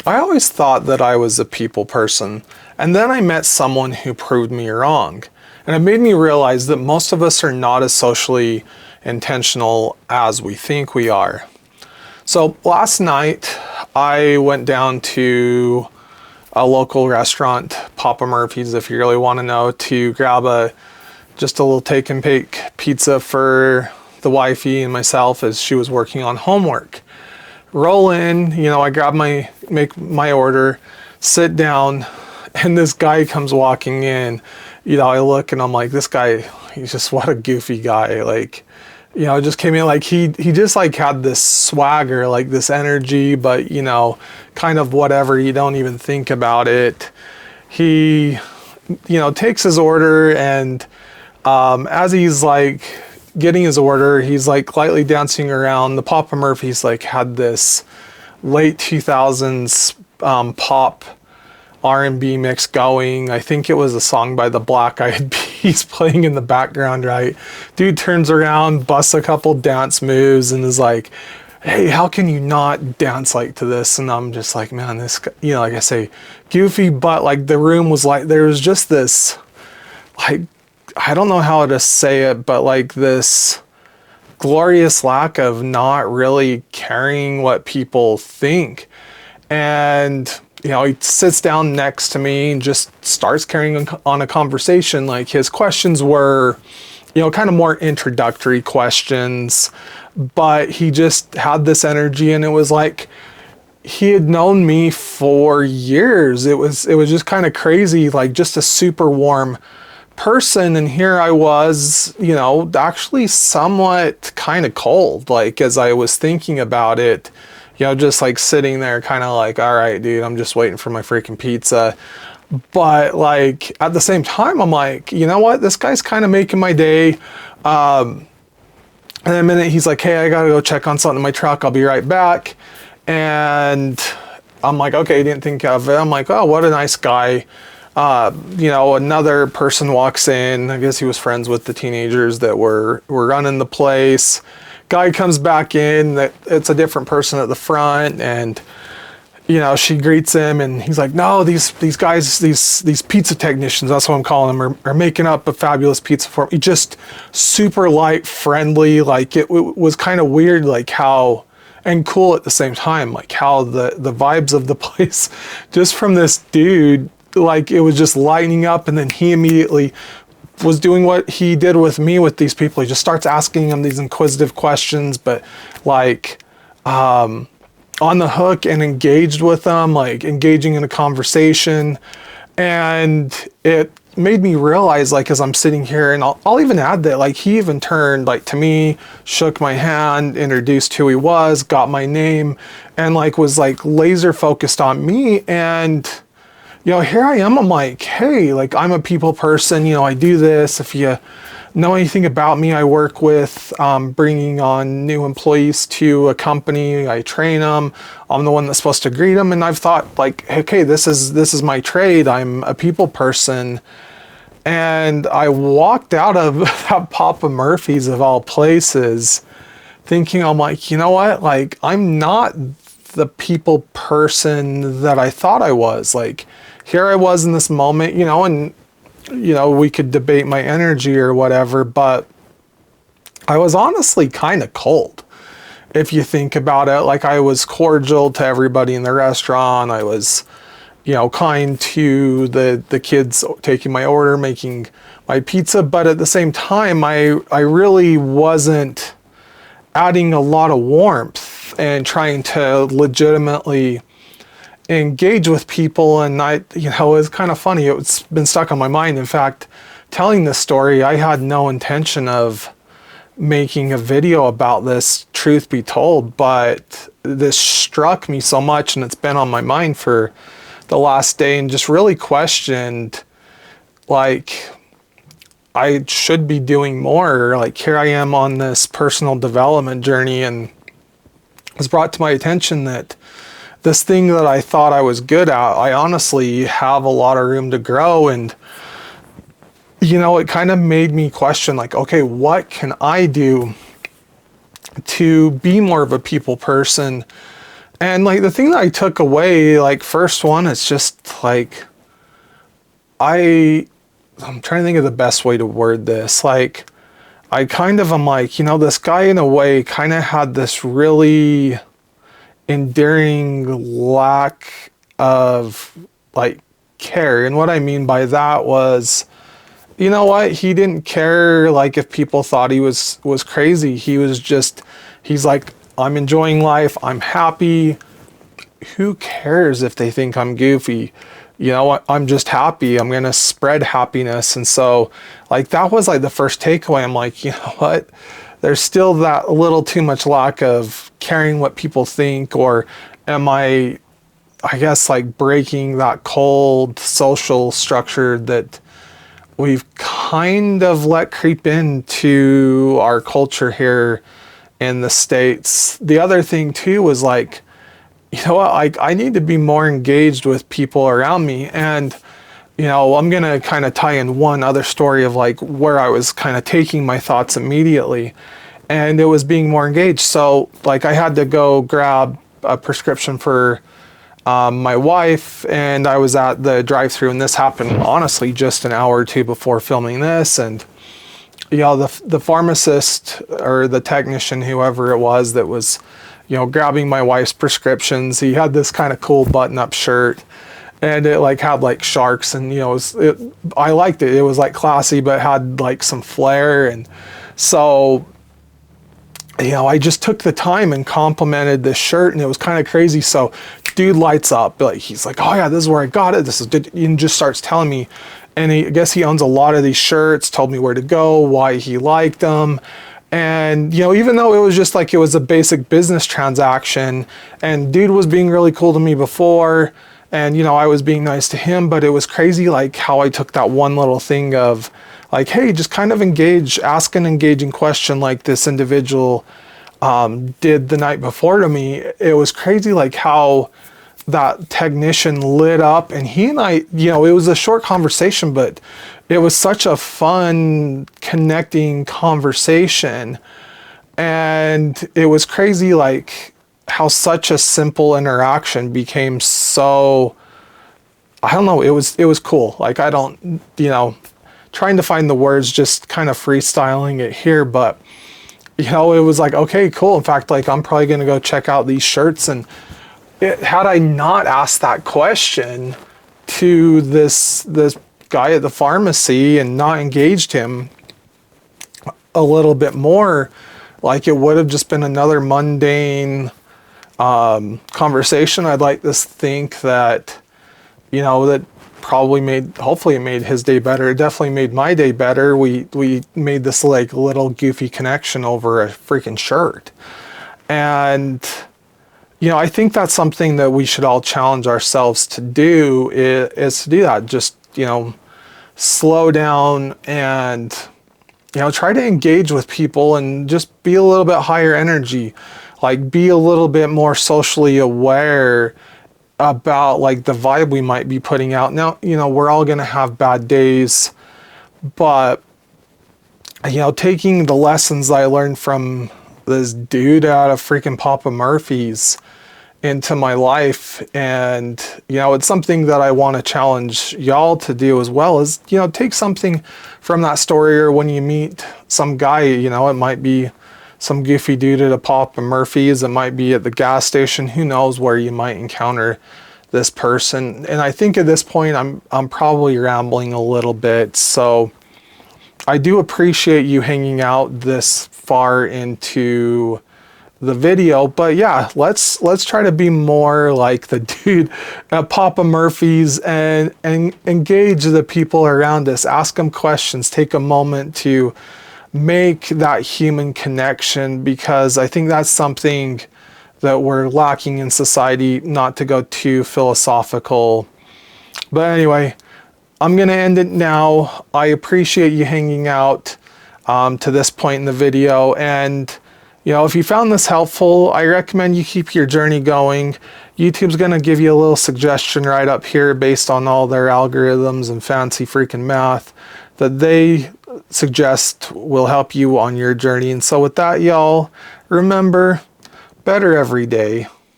I always thought that I was a people person, and then I met someone who proved me wrong. And it made me realize that most of us are not as socially intentional as we think we are. So last night, I went down to a local restaurant, Papa Murphy's, if you really want to know, to grab just a little take and bake pizza for the wifey and myself as she was working on homework. Roll in, I make my order, sit down, and this guy comes walking in. I look and I'm like, this guy, he's just, what a goofy guy. Like, just came in like he just like had this swagger, like this energy, but kind of whatever, you don't even think about it. He, takes his order, and as he's like getting his order, he's like lightly dancing around. The Papa Murphy's like had this late 2000s pop R&B mix going. I think it was a song by the Black Eyed Peas playing in the background, right? Dude turns around, busts a couple dance moves, and is like, hey, how can you not dance like to this? And I'm just like, man, this guy, like I say, goofy, but like the room was like, there was just this, like, I don't know how to say it, but like this glorious lack of not really caring what people think. And he sits down next to me and just starts carrying on a conversation. Like his questions were, kind of more introductory questions, but he just had this energy, and it was like he had known me for years. It was just kind of crazy, like just a super warm person. And here I was, actually somewhat kind of cold, like as I was thinking about it. Just like sitting there kind of like, all right, dude, I'm just waiting for my freaking pizza. But like at the same time, I'm like, you know what? This guy's kind of making my day. And in a minute, he's like, hey, I got to go check on something in my truck. I'll be right back. And I'm like, okay, didn't think of it. I'm like, oh, what a nice guy. Another person walks in. I guess he was friends with the teenagers that were running the place. Guy comes back in, that it's a different person at the front, and she greets him, and he's like, no, these guys, these pizza technicians, that's what I'm calling them, are making up a fabulous pizza for me. Just super light, friendly. Like it was kind of weird, like how, and cool at the same time, like how the vibes of the place, just from this dude, like it was just lighting up. And then he immediately was doing what he did with me with these people. He just starts asking them these inquisitive questions, but like on the hook, and engaged with them, like engaging in a conversation. And it made me realize, like, as I'm sitting here, and I'll even add that, like, he even turned like to me, shook my hand, introduced who he was, got my name, and like was like laser focused on me. And here I am, I'm like, hey, like I'm a people person, I do this. If you know anything about me, I work with bringing on new employees to a company. I train them. I'm the one that's supposed to greet them. And I've thought like, okay, this is my trade. I'm a people person. And I walked out of that Papa Murphy's of all places thinking, I'm like, you know what? Like, I'm not the people person that I thought I was. Like, here I was in this moment, and we could debate my energy or whatever, but I was honestly kind of cold. If you think about it, like I was cordial to everybody in the restaurant. I was, kind to the kids taking my order, making my pizza, but at the same time, I really wasn't adding a lot of warmth and trying to legitimately engage with people. And it's kind of funny. It's been stuck on my mind. In fact, telling this story, I had no intention of making a video about this, truth be told, but this struck me so much, and it's been on my mind for the last day, and just really questioned, like, I should be doing more. Like, here I am on this personal development journey, and it was brought to my attention that this thing that I thought I was good at, I honestly have a lot of room to grow. And it kind of made me question, like, okay, what can I do to be more of a people person, And like the thing that I took away, like first one, it's just like I'm trying to think of the best way to word this. Like I kind of am like, you know, this guy in a way kind of had this really endearing lack of like care. And what I mean by that was, you know what, he didn't care like if people thought he was crazy. He's like, I'm enjoying life, I'm happy. Who cares if they think I'm goofy? You know what, I'm just happy, I'm gonna spread happiness. And so like that was like the first takeaway. I'm like, you know what, there's still that little too much lack of caring what people think, or am I guess like breaking that cold social structure that we've kind of let creep into our culture here in the States. The other thing too was like, you know what, I need to be more engaged with people around me. And, you know, I'm going to kind of tie in one other story of like where I was kind of taking my thoughts immediately. And it was being more engaged. So like I had to go grab a prescription for my wife, and I was at the drive-thru, and this happened honestly just an hour or two before filming this. And you know, the pharmacist or the technician, whoever it was that was, you know, grabbing my wife's prescriptions, he had this kind of cool button-up shirt, and it like had like sharks, and you know, I liked it. It was like classy, but it had like some flair. And so, you know, I just took the time and complimented this shirt, and it was kind of crazy. So dude lights up, like he's like, oh yeah, this is where I got it, this is good, and just starts telling me. And I guess he owns a lot of these shirts, told me where to go, why he liked them. And you know, even though it was just like, it was a basic business transaction, and dude was being really cool to me before, and you know, I was being nice to him, but it was crazy like how I took that one little thing of like, hey, just kind of engage, ask an engaging question like this individual did the night before to me. It was crazy like how that technician lit up, and he and I, you know, it was a short conversation, but it was such a fun connecting conversation. And it was crazy like how such a simple interaction became so, I don't know, it was cool. Like I don't, you know, trying to find the words, just kind of freestyling it here, but you know, it was like, okay, cool. In fact, like I'm probably going to go check out these shirts. And had I not asked that question to this guy at the pharmacy and not engaged him a little bit more, like it would have just been another mundane conversation. I'd like to think that, you know, that probably hopefully it made his day better. It definitely made my day better. We made this like little goofy connection over a freaking shirt. And you know, I think that's something that we should all challenge ourselves to do, is to do that. Just, you know, slow down and, you know, try to engage with people and just be a little bit higher energy, like be a little bit more socially aware about like the vibe we might be putting out. Now, you know, we're all going to have bad days, but, you know, taking the lessons I learned from this dude out of freaking Papa Murphy's into my life, and you know, it's something that I want to challenge y'all to do as well, is, you know, take something from that story, or when you meet some guy, you know, it might be some goofy dude at a Papa Murphy's, it might be at the gas station, who knows where you might encounter this person. And I think at this point I'm probably rambling a little bit, so I do appreciate you hanging out this far into the video. But yeah, let's try to be more like the dude at Papa Murphy's and engage the people around us, ask them questions, take a moment to make that human connection, because I think that's something that we're lacking in society, not to go too philosophical. But anyway, I'm going to end it now. I appreciate you hanging out to this point in the video. And, you know, if you found this helpful, I recommend you keep your journey going. YouTube's going to give you a little suggestion right up here based on all their algorithms and fancy freaking math that they suggest will help you on your journey. And so with that, y'all, remember, better every day.